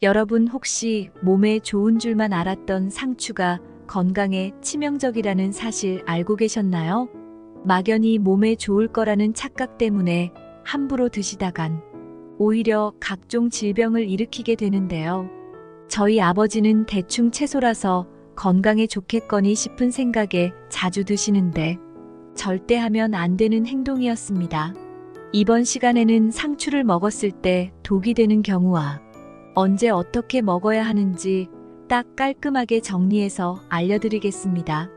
여러분 혹시 몸에 좋은 줄만 알았던 상추가 건강에 치명적이라는 사실 알고 계셨나요? 막연히 몸에 좋을 거라는 착각 때문에 함부로 드시다간 오히려 각종 질병을 일으키게 되는데요. 저희 아버지는 대충 채소라서 건강에 좋겠거니 싶은 생각에 자주 드시는데 절대 하면 안 되는 행동이었습니다. 이번 시간에는 상추를 먹었을 때 독이 되는 경우와 언제 어떻게 먹어야 하는지 딱 깔끔하게 정리해서 알려드리겠습니다.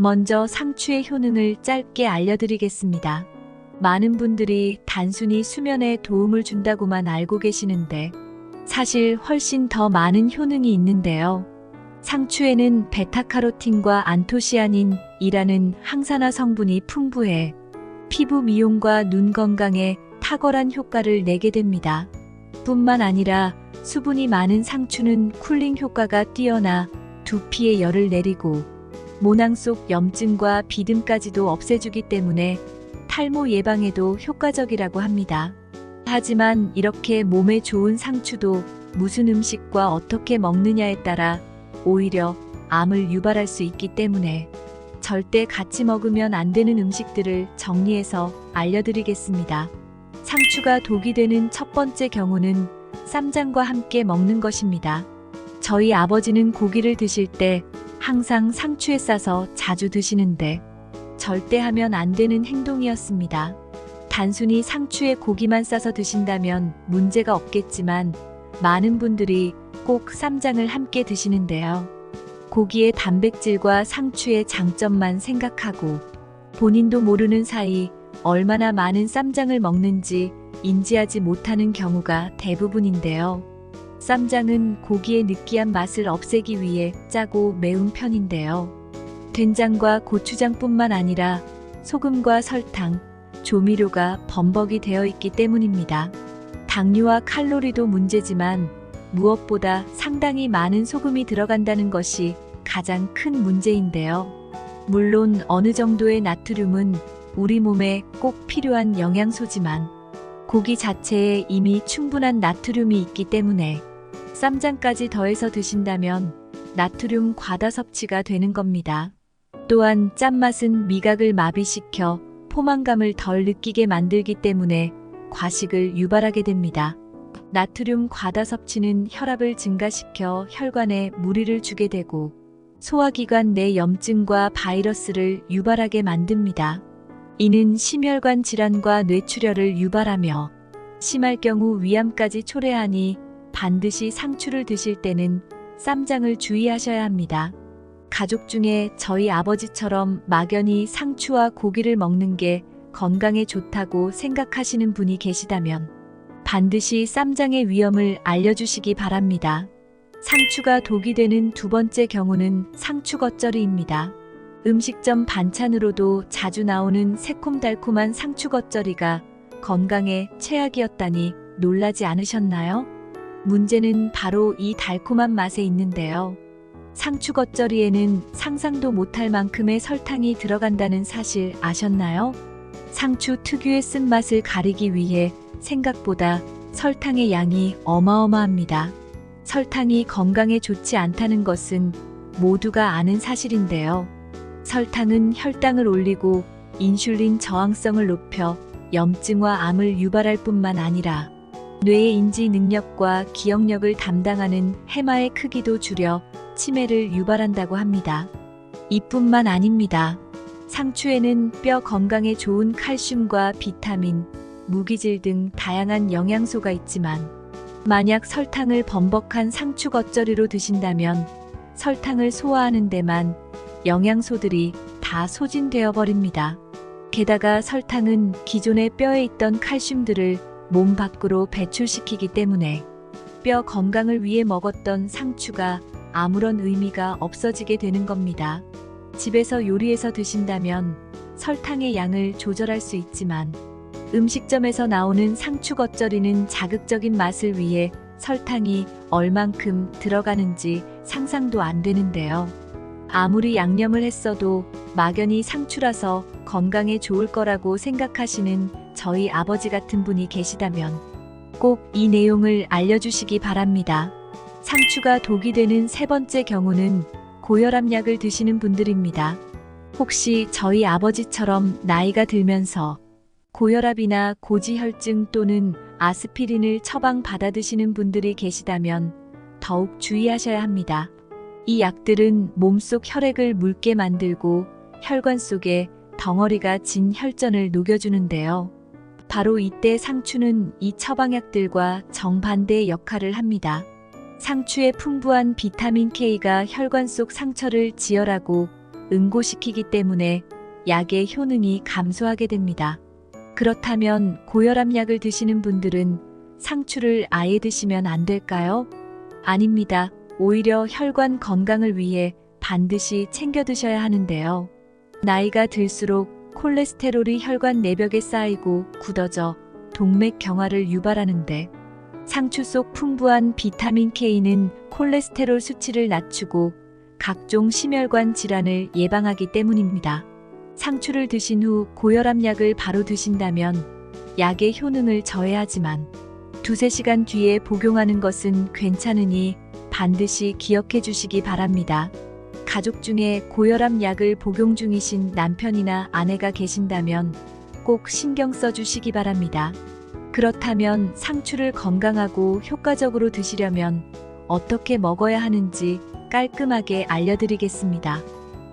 먼저 상추의 효능을 짧게 알려드리겠습니다. 많은 분들이 단순히 수면에 도움을 준다고만 알고 계시는데 사실 훨씬 더 많은 효능이 있는데요. 상추에는 베타카로틴과 안토시아닌이라는 항산화 성분이 풍부해 피부 미용과 눈 건강에 탁월한 효과를 내게 됩니다. 뿐만 아니라 수분이 많은 상추는 쿨링 효과가 뛰어나 두피에 열을 내리고 모낭 속 염증과 비듬까지도 없애주기 때문에 탈모 예방에도 효과적이라고 합니다. 하지만 이렇게 몸에 좋은 상추도 무슨 음식과 어떻게 먹느냐에 따라 오히려 암을 유발할 수 있기 때문에 절대 같이 먹으면 안 되는 음식들을 정리해서 알려드리겠습니다. 상추가 독이 되는 첫 번째 경우는 쌈장과 함께 먹는 것입니다. 저희 아버지는 고기를 드실 때 항상 상추에 싸서 자주 드시는데 절대 하면 안 되는 행동이었습니다. 단순히 상추에 고기만 싸서 드신다면 문제가 없겠지만 많은 분들이 꼭 쌈장을 함께 드시는데요. 고기의 단백질과 상추의 장점만 생각하고 본인도 모르는 사이 얼마나 많은 쌈장을 먹는지 인지하지 못하는 경우가 대부분인데요. 쌈장은 고기의 느끼한 맛을 없애기 위해 짜고 매운 편인데요. 된장과 고추장뿐만 아니라 소금과 설탕, 조미료가 범벅이 되어 있기 때문입니다. 당류와 칼로리도 문제지만 무엇보다 상당히 많은 소금이 들어간다는 것이 가장 큰 문제인데요. 물론 어느 정도의 나트륨은 우리 몸에 꼭 필요한 영양소지만 고기 자체에 이미 충분한 나트륨이 있기 때문에 쌈장까지 더해서 드신다면 나트륨 과다 섭취가 되는 겁니다. 또한 짠맛은 미각을 마비시켜 포만감을 덜 느끼게 만들기 때문에 과식을 유발하게 됩니다. 나트륨 과다 섭취는 혈압을 증가시켜 혈관에 무리를 주게 되고 소화기관 내 염증과 바이러스를 유발하게 만듭니다. 이는 심혈관 질환과 뇌출혈을 유발하며 심할 경우 위암까지 초래하니 반드시 상추를 드실 때는 쌈장을 주의하셔야 합니다. 가족 중에 저희 아버지처럼 막연히 상추와 고기를 먹는 게 건강에 좋다고 생각하시는 분이 계시다면 반드시 쌈장의 위험을 알려주시기 바랍니다. 상추가 독이 되는 두 번째 경우는 상추 겉절이입니다. 음식점 반찬으로도 자주 나오는 새콤달콤한 상추 겉절이가 건강에 최악이었다니 놀라지 않으셨나요? 문제는 바로 이 달콤한 맛에 있는데요. 상추 겉절이에는 상상도 못할 만큼의 설탕이 들어간다는 사실 아셨나요? 상추 특유의 쓴맛을 가리기 위해 생각보다 설탕의 양이 어마어마합니다. 설탕이 건강에 좋지 않다는 것은 모두가 아는 사실인데요. 설탕은 혈당을 올리고 인슐린 저항성을 높여 염증과 암을 유발할 뿐만 아니라 뇌의 인지 능력과 기억력을 담당하는 해마의 크기도 줄여 치매를 유발한다고 합니다. 이뿐만 아닙니다. 상추에는 뼈 건강에 좋은 칼슘과 비타민, 무기질 등 다양한 영양소가 있지만 만약 설탕을 범벅한 상추 겉절이로 드신다면 설탕을 소화하는 데만 영양소들이 다 소진되어 버립니다. 게다가 설탕은 기존의 뼈에 있던 칼슘들을 몸 밖으로 배출시키기 때문에 뼈 건강을 위해 먹었던 상추가 아무런 의미가 없어지게 되는 겁니다. 집에서 요리해서 드신다면 설탕의 양을 조절할 수 있지만 음식점에서 나오는 상추 겉절이는 자극적인 맛을 위해 설탕이 얼만큼 들어가는지 상상도 안 되는데요. 아무리 양념을 했어도 막연히 상추라서 건강에 좋을 거라고 생각하시는 저희 아버지 같은 분이 계시다면 꼭 이 내용을 알려주시기 바랍니다. 상추가 독이 되는 세 번째 경우는 고혈압 약을 드시는 분들입니다. 혹시 저희 아버지처럼 나이가 들면서 고혈압이나 고지혈증 또는 아스피린을 처방 받아 드시는 분들이 계시다면 더욱 주의하셔야 합니다. 이 약들은 몸속 혈액을 묽게 만들고 혈관 속에 덩어리가 진 혈전을 녹여주는데요. 바로 이때 상추는 이 처방약들과 정반대의 역할을 합니다. 상추의 풍부한 비타민 K가 혈관 속 상처를 지혈하고 응고시키기 때문에 약의 효능이 감소하게 됩니다. 그렇다면 고혈압 약을 드시는 분들은 상추를 아예 드시면 안 될까요? 아닙니다. 오히려 혈관 건강을 위해 반드시 챙겨 드셔야 하는데요. 나이가 들수록 콜레스테롤이 혈관 내벽에 쌓이고 굳어져 동맥 경화를 유발하는데 상추 속 풍부한 비타민 K는 콜레스테롤 수치를 낮추고 각종 심혈관 질환을 예방하기 때문입니다. 상추를 드신 후 고혈압 약을 바로 드신다면 약의 효능을 저해하지만 2~3시간 뒤에 복용하는 것은 괜찮으니 반드시 기억해 주시기 바랍니다. 가족 중에 고혈압 약을 복용 중이신 남편이나 아내가 계신다면 꼭 신경 써 주시기 바랍니다. 그렇다면 상추를 건강하고 효과적으로 드시려면 어떻게 먹어야 하는지 깔끔하게 알려드리겠습니다.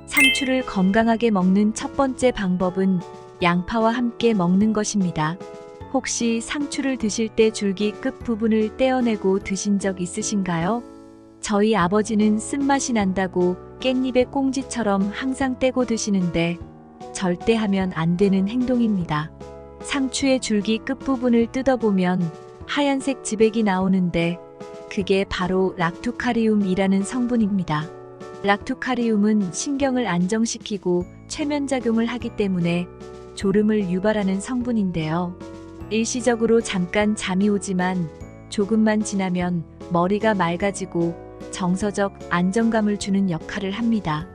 상추를 건강하게 먹는 첫 번째 방법은 양파와 함께 먹는 것입니다. 혹시 상추를 드실 때 줄기 끝 부분을 떼어내고 드신 적 있으신가요? 저희 아버지는 쓴맛이 난다고 깻잎의 꽁지처럼 항상 떼고 드시는데 절대 하면 안 되는 행동입니다. 상추의 줄기 끝부분을 뜯어보면 하얀색 지백이 나오는데 그게 바로 락투카리움이라는 성분입니다. 락투카리움은 신경을 안정시키고 최면작용을 하기 때문에 졸음을 유발하는 성분인데요. 일시적으로 잠깐 잠이 오지만 조금만 지나면 머리가 맑아지고 정서적 안정감을 주는 역할을 합니다.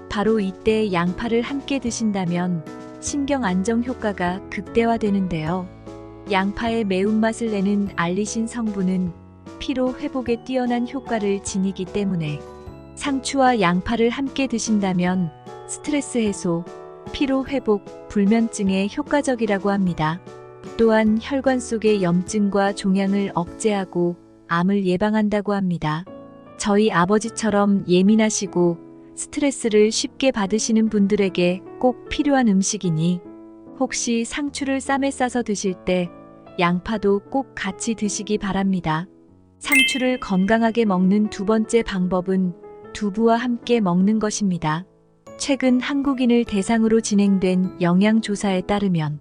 바로 이때 양파를 함께 드신다면 신경 안정 효과가 극대화되는데요. 양파의 매운맛을 내는 알리신 성분은 피로 회복에 뛰어난 효과를 지니기 때문에 상추와 양파를 함께 드신다면 스트레스 해소, 피로 회복, 불면증에 효과적이라고 합니다. 또한 혈관 속의 염증과 종양을 억제하고 암을 예방한다고 합니다. 저희 아버지처럼 예민하시고 스트레스를 쉽게 받으시는 분들에게 꼭 필요한 음식이니 혹시 상추를 쌈에 싸서 드실 때 양파도 꼭 같이 드시기 바랍니다. 상추를 건강하게 먹는 두 번째 방법은 두부와 함께 먹는 것입니다. 최근 한국인을 대상으로 진행된 영양조사에 따르면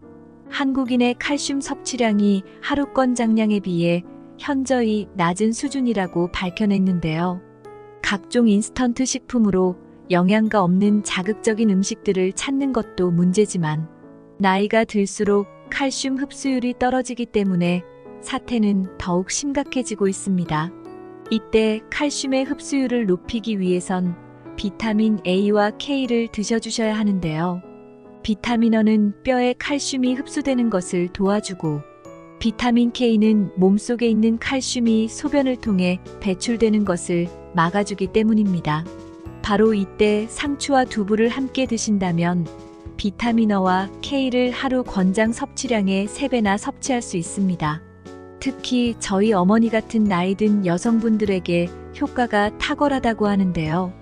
한국인의 칼슘 섭취량이 하루 권장량에 비해 현저히 낮은 수준이라고 밝혀냈는데요. 각종 인스턴트 식품으로 영양가 없는 자극적인 음식들을 찾는 것도 문제지만 나이가 들수록 칼슘 흡수율이 떨어지기 때문에 사태는 더욱 심각해지고 있습니다. 이때 칼슘의 흡수율을 높이기 위해선 비타민 A와 K를 드셔주셔야 하는데요. 비타민어는 뼈에 칼슘이 흡수되는 것을 도와주고 비타민 K는 몸속에 있는 칼슘이 소변을 통해 배출되는 것을 막아주기 때문입니다. 바로 이때 상추와 두부를 함께 드신다면 비타민어와 K를 하루 권장 섭취량의 3배나 섭취할 수 있습니다. 특히 저희 어머니 같은 나이 든 여성분들에게 효과가 탁월하다고 하는데요.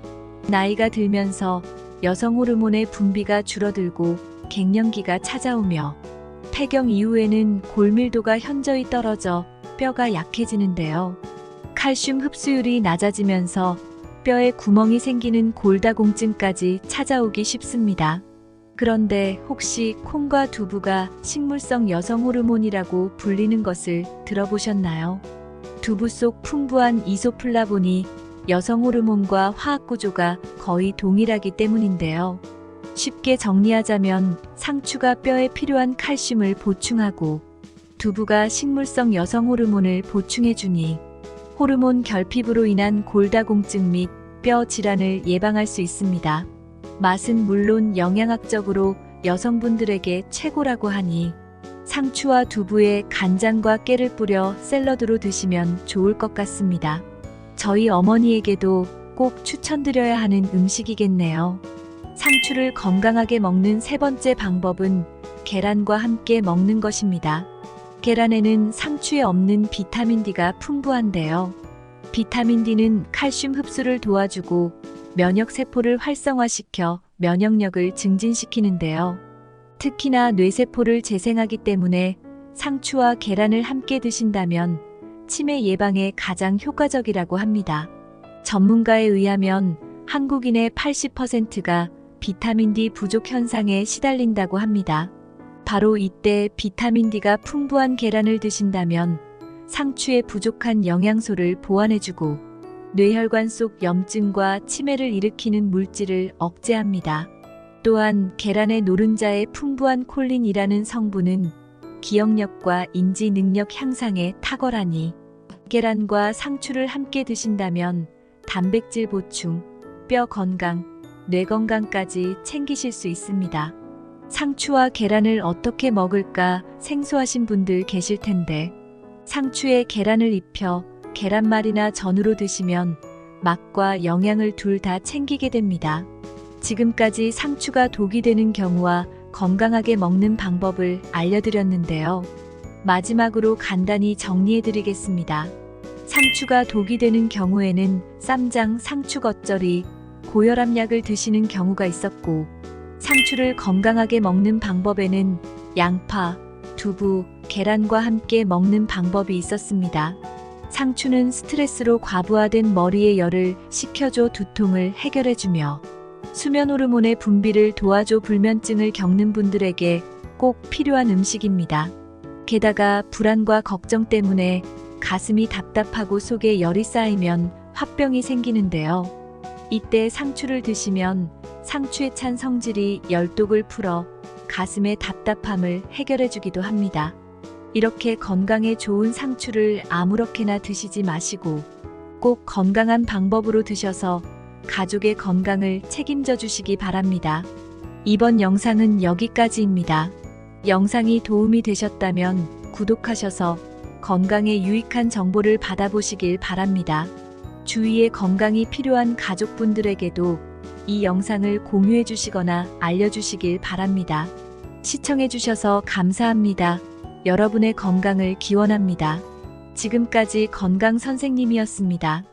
나이가 들면서 여성 호르몬의 분비가 줄어들고 갱년기가 찾아오며 폐경 이후에는 골밀도가 현저히 떨어져 뼈가 약해지는데요. 칼슘 흡수율이 낮아지면서 뼈에 구멍이 생기는 골다공증까지 찾아오기 쉽습니다. 그런데 혹시 콩과 두부가 식물성 여성 호르몬이라고 불리는 것을 들어보셨나요? 두부 속 풍부한 이소플라본이 여성 호르몬과 화학 구조가 거의 동일하기 때문인데요. 쉽게 정리하자면 상추가 뼈에 필요한 칼슘을 보충하고 두부가 식물성 여성 호르몬을 보충해주니 호르몬 결핍으로 인한 골다공증 및 뼈 질환을 예방할 수 있습니다. 맛은 물론 영양학적으로 여성분들에게 최고라고 하니 상추와 두부에 간장과 깨를 뿌려 샐러드로 드시면 좋을 것 같습니다. 저희 어머니에게도 꼭 추천드려야 하는 음식이겠네요. 상추를 건강하게 먹는 세 번째 방법은 계란과 함께 먹는 것입니다. 계란에는 상추에 없는 비타민 D가 풍부한데요. 비타민 D는 칼슘 흡수를 도와주고 면역세포를 활성화시켜 면역력을 증진시키는데요. 특히나 뇌세포를 재생하기 때문에 상추와 계란을 함께 드신다면 치매 예방에 가장 효과적이라고 합니다. 전문가에 의하면 한국인의 80%가 비타민 D 부족 현상에 시달린다고 합니다. 바로 이때 비타민 D가 풍부한 계란을 드신다면 상추의 부족한 영양소를 보완해주고 뇌혈관 속 염증과 치매를 일으키는 물질을 억제합니다. 또한 계란의 노른자에 풍부한 콜린이라는 성분은 기억력과 인지 능력 향상에 탁월하니 계란과 상추를 함께 드신다면 단백질 보충, 뼈 건강, 뇌 건강까지 챙기실 수 있습니다. 상추와 계란을 어떻게 먹을까 생소하신 분들 계실 텐데 상추에 계란을 입혀 계란말이나 전으로 드시면 맛과 영양을 둘 다 챙기게 됩니다. 지금까지 상추가 독이 되는 경우와 건강하게 먹는 방법을 알려드렸는데요. 마지막으로 간단히 정리해드리겠습니다. 상추가 독이 되는 경우에는 쌈장, 상추 겉절이, 고혈압약을 드시는 경우가 있었고 상추를 건강하게 먹는 방법에는 양파, 두부, 계란과 함께 먹는 방법이 있었습니다. 상추는 스트레스로 과부하된 머리의 열을 식혀줘 두통을 해결해주며 수면 호르몬의 분비를 도와줘 불면증을 겪는 분들에게 꼭 필요한 음식입니다. 게다가 불안과 걱정 때문에 가슴이 답답하고 속에 열이 쌓이면 화병이 생기는데요. 이때 상추를 드시면 상추에 찬 성질이 열독을 풀어 가슴의 답답함을 해결해주기도 합니다. 이렇게 건강에 좋은 상추를 아무렇게나 드시지 마시고 꼭 건강한 방법으로 드셔서 가족의 건강을 책임져 주시기 바랍니다. 이번 영상은 여기까지입니다. 영상이 도움이 되셨다면 구독하셔서 건강에 유익한 정보를 받아보시길 바랍니다. 주위에 건강이 필요한 가족분들에게도 이 영상을 공유해 주시거나 알려주시길 바랍니다. 시청해 주셔서 감사합니다. 여러분의 건강을 기원합니다. 지금까지 건강 선생님이었습니다.